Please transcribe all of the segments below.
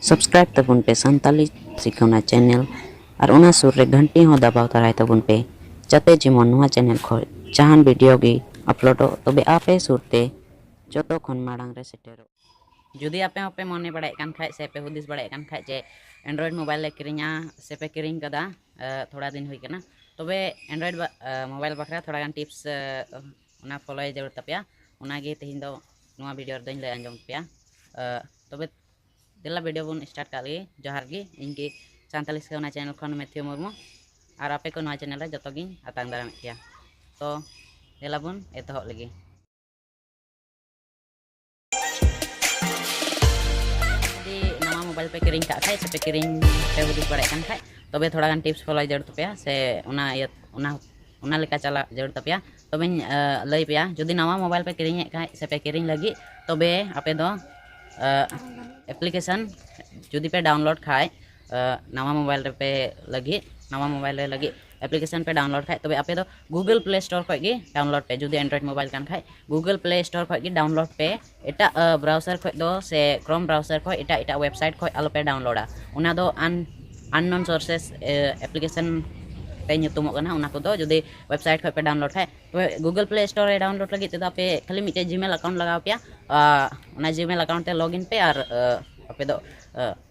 Subscribe तबन पे संताली सिखना channel और उना सुर रे घंटी हो दबाव तराय तबन पे जाते जेमन नुआ चैनल खो जहान वीडियो गी अपलोडो तबे आपे सुरते जतो खन माड़ांग रे सेटेरो जुदी आपे आपे मने बड़ाय कान खाय से पे हुदिस बड़ाय कान खाय जे एंड्रॉइड मोबाइल ले किरिङा से पे किरिङ कदा थोड़ा दिन हुई कना तबे एंड्रॉइड मोबाइल बखरा थोड़ा गान टिप्स उना फॉलो जरूर तपिया उना गे तेहिं दो नुआ वीडियो दइन ले अंजम पिया तबे दिला वीडियो बन स्टार्ट कर लगे जोहार गी इनकी सानताली सिखाना चैनल खन मैथ्यू मुर्मू और आपे को नवा चैनल जो गी आतांग दाराम किया तो दिला बन एतहब लगे नवा मोबाइल पे किरिङ का खाय से पे किरिङ पे हुदिस बड़ाय कान खाय तबे थोड़ा गान टिप्स फॉलो जरूर तपिया से उना लेका चला जरूर तपिया तबे लई पिया जुदी नवा मोबाइल पे किरिङ खाय से पे किरिङ लगी तबे आपे दो एप्लीकेशन जुदी पे डाउनलोड खाए नवा मोबाइल पे लगी नवा मोबाइल रे लगी एप्लीकेशन पे डाउनलोड खाए तबे आपे दो गूगल प्ले स्टोर खो गी डाउनलोड पे जुदी एंड्रॉइड मोबाइल कान खाए गूगल प्ले स्टोर खो गी डाउनलोड पे एटा ब्राउजर खो दो से क्रोम ब्राउजर खो एटा वेबसाइट खो आलो पे डाउनलोडा उना दो अननोन सोर्सेस एप्लीकेशन पे nyutumok kana una ko do jodi website khoi pe download khai to Google Play Store re download lagi te ape khali mite Gmail account lagaw pia una Gmail account te login pe ar ape do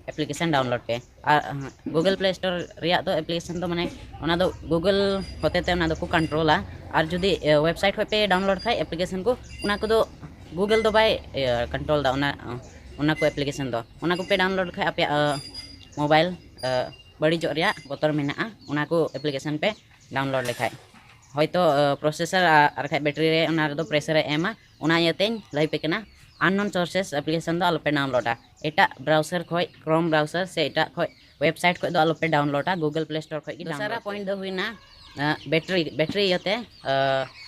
application download pe ar Google Play Store riya do application do mane una do Google hote te una do ko control a ar jodi website khoi pe download khai application ko una ko do Google do bai control da una ko application do una ko pe download khai ape mobile बड़ी जो रिया बोतर मेना उना को application पे download लेखाय होयतो processor are खाय battery रे उना रे दो pressure एमा उना यतेन लई पे कना अननोन सोर्सेस एप्लीकेशन दो आलो पे डाउनलोडा एटा ब्राउजर खोय क्रोम ब्राउजर से एटा खोय वेबसाइट खोय दो आलो पे डाउनलोडा गूगल प्ले स्टोर खोय की सारा पॉइंट दो हुइना बैटरी यते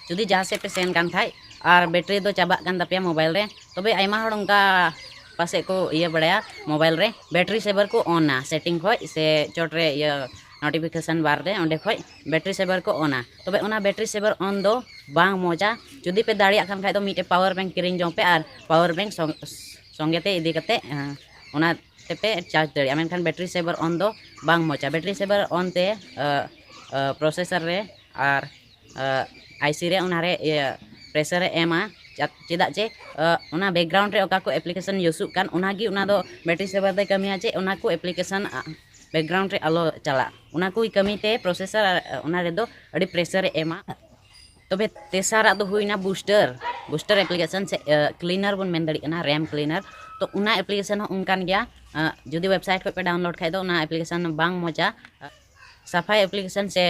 जुदी जहां से पे सेन कान थाय आर बैटरी दो चाबा कान दपिया मोबाइल रे तबे आयमा हड़ उनका पासे को ये बड़ाया मोबाइल रे बैटरी सेवर को ऑना सेटिंग खो से चोट रे ये नोटिफिकेशन बार दे ओंडे खो बैटरी सेवर को ऑना तबे ओना बैटरी सेवर ऑन दो बांग मोजा जुदी पे दाड़िया खान खाय दो मिटे पावर बैंक किरिंग जों पे आर पावर बैंक संगे ते इदी कते ओना ते पे चार्ज दाड़िया मेनखान बैटरी सेवर ऑन दो बांग मोजा बैटरी सेवर ऑन ते प्रोसेसर रे आर आईसी रे ओना रे प्रेशर रे एमा चेदा चे उना बैकग्राउंड रे ओका को एप्लीकेशन यूसुक कान उना गी उना दो बैटरी सेवर दे कमिया चे उना को एप्लीकेशन बैकग्राउंड रे आलो चला उना को कमी ते प्रोसेसर उना रे दो अड़ी प्रेशर एमा तबे तेसारा दो हुइना बूस्टर एप्लीकेशन से क्लीनर बन मेन दड़ी ना रैम क्लीनर तो उना एप्लीकेशन उनकान गया जुदी वेबसाइट को पे डाउनलोड खाय दो उना एप्लीकेशन बांग मोजा सफाई एप्लीकेशन से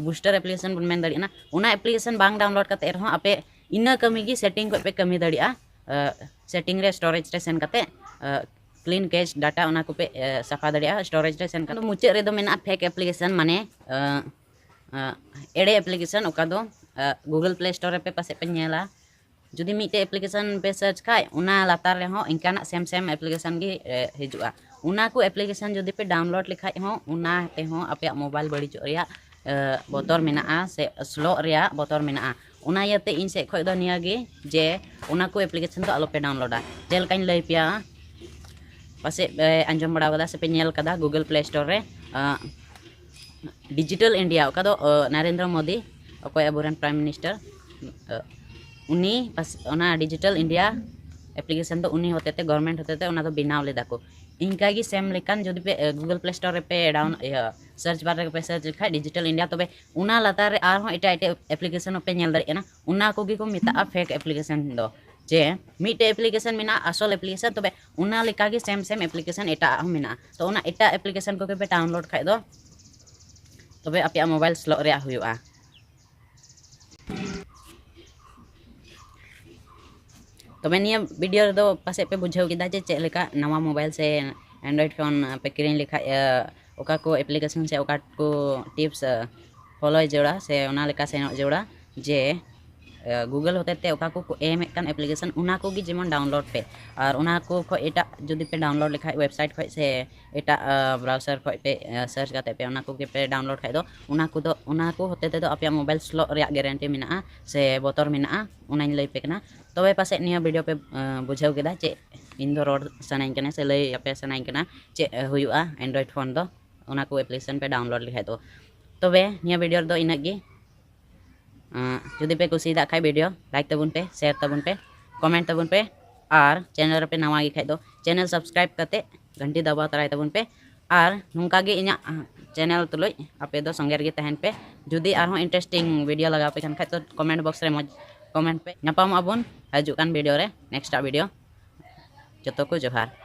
बूस्टर एप्लीकेशन बन मेन दड़ी ना उना एप्लीकेशन बांग डाउनलोड करते रहो आपे इना कमी की सेटिंग को पे कमी दड़िया सेटिंग रे स्टोरेज रे सेन कते क्लीन कैश डाटा उना को पे सफा दड़िया स्टोरेज रे सेन कते मुचे रे दो मेना फेक एप्लीकेशन माने एडे एप्लीकेशन ओका दो गूगल प्ले स्टोर पे पासे पे नेला जुदी मिटे एप्लीकेशन पे सर्च खाय उना लातार रे हो इनकाना सेम एप्लीकेशन गी हिजुआ उना को एप्लीकेशन जुदी पे डाउनलोड लिखाय हो उना ते हो आपे मोबाइल बड़ी जो रिया बोतर मेना से स्लो रिया बोतर मेना उना यते इन से खोय दो निया गे जे उना को एप्लीकेशन तो आलो पे डाउनलोडा जेल काइन लई पिया पासे अंजम बड़ा गदा से पे नेल कदा गूगल प्ले स्टोर रे डिजिटल इंडिया ओका दो नरेंद्र मोदी ओको अबुरन प्राइम मिनिस्टर उनी पास ओना डिजिटल इंडिया एप्लीकेशन तो उनी होते गवर्नमेंट होते उना तो बिनाव लेदा को इनका गी सेम लेकान जदि पे गूगल प्ले स्टोर पे डाउन सर्च बार रे पे सर्च लिखा डिजिटल इंडिया तबे उना लातार रे आर हो एटा एप्लीकेशन पे नेल दरे ना उना को गी को मिता फेक एप्लीकेशन दो जे मिटे एप्लीकेशन मिना असल एप्लीकेशन तबे उना लेका गी सेम एप्लीकेशन एटा हम मिना तो उना एटा एप्लीकेशन को पे डाउनलोड खाय दो तबे आपया मोबाइल स्लो रे हुयुआ तबे निया वीडियो दो पासे पे बुझाव किदा जे चे लेका नवा मोबाइल से एंड्रॉइड फोन पे किरिन लिखा ओका को एप्लीकेशन से ओका को टिप्स फॉलो जोड़ा से ओना लेका से जोड़ा जे गूगल होते ते ओका को एम कान एप्लीकेशन उना को गी जेमन डाउनलोड पे और उना को खो एटा जुदी पे डाउनलोड लेखा वेबसाइट खो से एटा ब्राउजर खो पे सर्च करते पे उना को गे पे डाउनलोड खाइ दो उना को होते ते दो आपया मोबाइल स्लो रे गारंटी मेना से बोतर मेना उना लई पे कना तबे पासे निया वीडियो पे बुझाव केदा चे इन दो रोड सनाइन कना से लई आपे सनाइन कना चे हुयुआ एंड्रॉइड फोन दो उना को एप्लीकेशन पे डाउनलोड लेखाइ दो तबे निया वीडियो दो इनागी जुदी पे कुसी खाई वीडियो लाइक तबुन पे शेयर तबुन पे कमेंट तबुन पे और चैनल पे नवा खाई दो चैनल सब्सक्राइब करते घंटी दबाव तराई तबुन पे और नुका गे इना चैनल तुलुj आपे दो संगे रे तहन पे जुदी आरो इंटरेस्टिंग वीडियो लगा पे खान तो कमेंट बॉक्स रे मज कमेंट पे नापाम अबुन हजुकान वीडियो रे नेक्स्ट वीडियो जतो को जोहार।